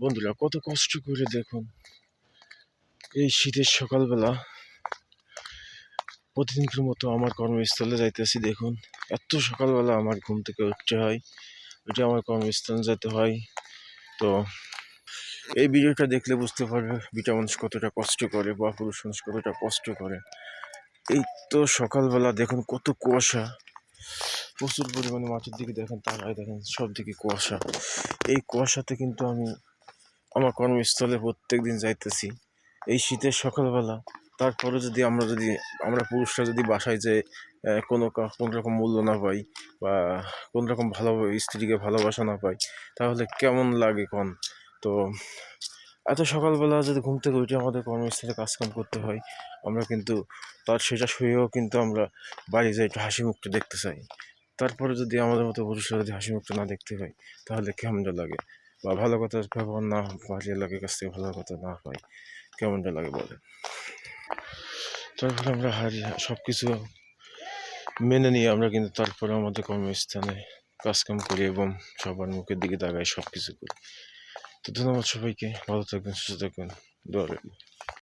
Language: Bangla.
বন্ধুরা কত কষ্ট করে দেখুন এই শীতের সকালবেলা প্রতিদিনকার মতো আমার কর্মস্থলে যাইতেছি। দেখুন এত সকালবেলা আমার ঘুম থেকে উঠতে হয়, উঠে আমার কর্মস্থলে যেতে হয়। তো এই ভিডিওটা দেখলে বুঝতে পারবে বিটা মানুষ কতটা কষ্ট করে বা পুরুষ মানুষ কতটা কষ্ট করে। এই তো সকালবেলা দেখুন কত কুয়াশা, প্রচুর পরিমাণে মাঠের দিকে দেখেন, তারাই দেখেন সব দিকে কুয়াশা। এই কুয়াশাতে কিন্তু আমি আমার কর্মস্থলে প্রত্যেক দিন যাইতেছি এই শীতের সকালবেলা। তারপরে যদি আমরা পুরুষরা যদি বাসায় যে কোনো রকম মূল্য না পাই বা কোনো রকম ভালো স্ত্রীকে ভালোবাসা না পাই, তাহলে কেমন লাগে কোন? তো এত সকালবেলা যদি ঘুম থেকে উঠে আমাদের কর্মস্থলে কাজকাম করতে হয়, আমরা কিন্তু সেটা শুয়েও কিন্তু আমরা বাড়ি যাই একটু হাসি মুখটা দেখতে চাই। তারপরে যদি আমাদের মতো পুরুষরা যদি হাসি মুখটা না দেখতে হয়, তাহলে কেমনটা লাগে? বা ভালো কথা ব্যবহার না বাড়ির লোকের কাছ থেকে ভালো কথা না পাই, কেমনটা লাগে বলে? তারপরে আমরা সব কিছু মেনে নিয়ে আমরা কিন্তু তারপরে আমাদের কর্মস্থানে কাজকাম করি এবং সবার মুখের দিকে তাকাই, সব কিছু করি। তো ধন্যবাদ সবাইকে, ভালো থাকবেন, সুস্থ থাকবেন, দোয়া রইল।